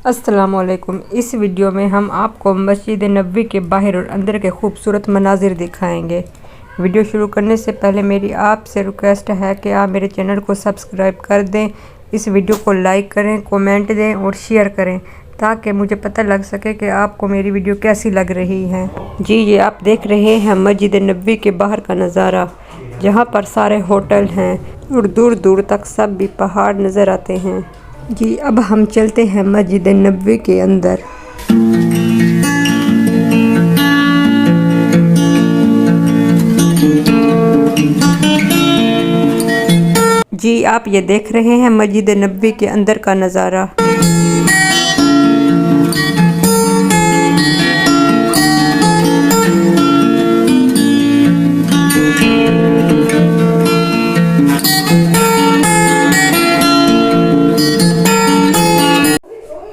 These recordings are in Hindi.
अस्सलाम वालेकुम। इस वीडियो में हम आपको मस्जिद नबवी के बाहर और अंदर के खूबसूरत मनाजिर दिखाएंगे। वीडियो शुरू करने से पहले मेरी आपसे रिक्वेस्ट है कि आप मेरे चैनल को सब्सक्राइब कर दें, इस वीडियो को लाइक करें, कमेंट दें और शेयर करें ताकि मुझे पता लग सके कि आपको मेरी वीडियो कैसी लग रही है। जी, ये आप देख रहे हैं मस्जिद नबवी के बाहर का नज़ारा, जहाँ पर सारे होटल हैं और दूर दूर तक सब भी पहाड़ नज़र आते हैं। जी, अब हम चलते हैं मस्जिद नबवी के अंदर। जी, आप ये देख रहे हैं मस्जिद नबवी के अंदर का नज़ारा।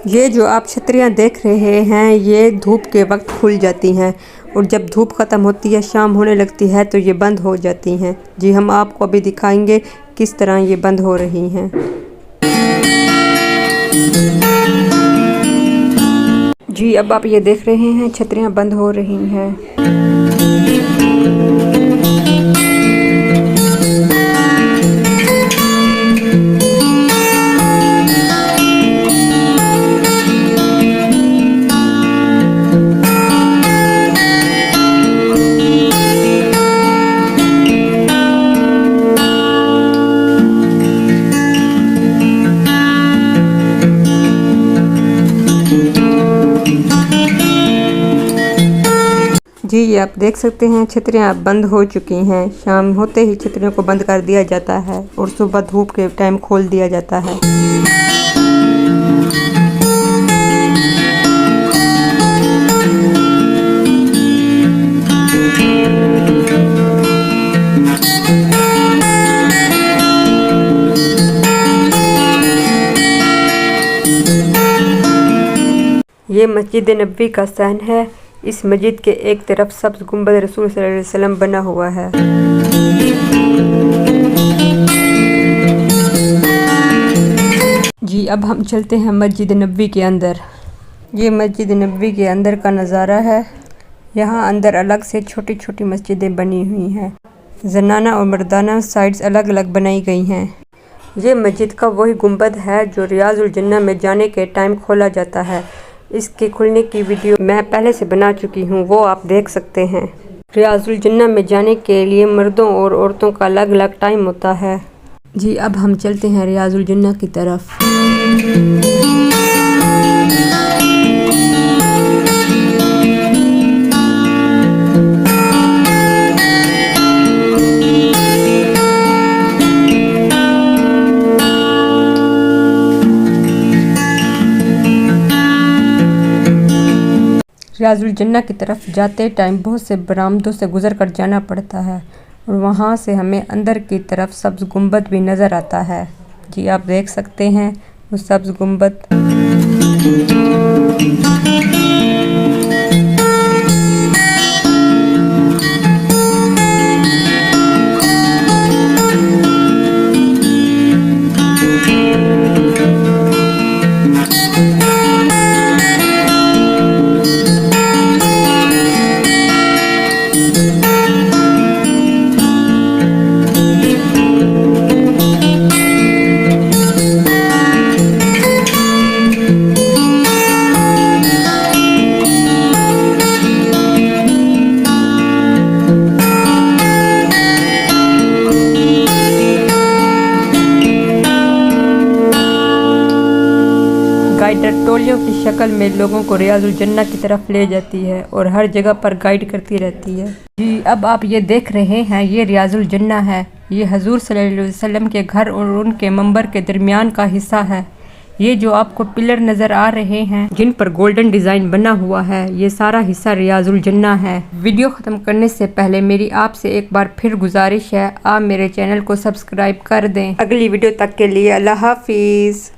ये जो आप छतरियाँ देख रहे हैं ये धूप के वक्त खुल जाती हैं और जब धूप ख़त्म होती है, शाम होने लगती है तो ये बंद हो जाती हैं। जी, हम आपको अभी दिखाएंगे किस तरह ये बंद हो रही हैं। जी, अब आप ये देख रहे हैं छतरियाँ बंद हो रही हैं। जी, ये आप देख सकते हैं छतरियाँ अब बंद हो चुकी हैं। शाम होते ही छतरियों को बंद कर दिया जाता है और सुबह धूप के टाइम खोल दिया जाता है। ये मस्जिद नबवी का सहन है। इस मस्जिद के एक तरफ सब्ज़ गुंबद रसूल सल्लल्लाहु अलैहि वसल्लम बना हुआ है। जी, अब हम चलते हैं मस्जिद नबवी के अंदर। ये मस्जिद नबवी के अंदर का नज़ारा है। यहाँ अंदर अलग से छोटी छोटी मस्जिदें बनी हुई हैं। जनाना और मर्दाना साइड्स अलग अलग बनाई गई हैं। ये मस्जिद का वही गुंबद है जो रियाजुल जन्नह में जाने के टाइम खोला जाता है। इसके खुलने की वीडियो मैं पहले से बना चुकी हूँ, वो आप देख सकते हैं। रियाजुल जन्नह में जाने के लिए मर्दों और औरतों का अलग अलग टाइम होता है। जी, अब हम चलते हैं रियाजुल जन्नह की तरफ। रियाजुल जन्नह की तरफ जाते टाइम बहुत से बरामदों से गुजर कर जाना पड़ता है और वहाँ से हमें अंदर की तरफ सब्ज़ गुंबद भी नज़र आता है। जी, आप देख सकते हैं वो सब्ज़ गुंबद। गाइडर टोलियों की शक्ल में लोगों को रियाजुल जन्नह की तरफ ले जाती है और हर जगह पर गाइड करती रहती है। जी, अब आप ये देख रहे हैं ये रियाजुल जन्नह है। ये हजूर सल्लल्लाहु अलैहि वसल्लम के घर और उनके मंबर के दरमियान का हिस्सा है। ये जो आपको पिलर नज़र आ रहे हैं जिन पर गोल्डन डिज़ाइन बना हुआ है, ये सारा हिस्सा रियाजुल जन्नह है। वीडियो ख़त्म करने से पहले मेरी आपसे एक बार फिर गुजारिश है, आप मेरे चैनल को सब्सक्राइब कर दें। अगली वीडियो तक के लिए अल्लाह हाफिज़।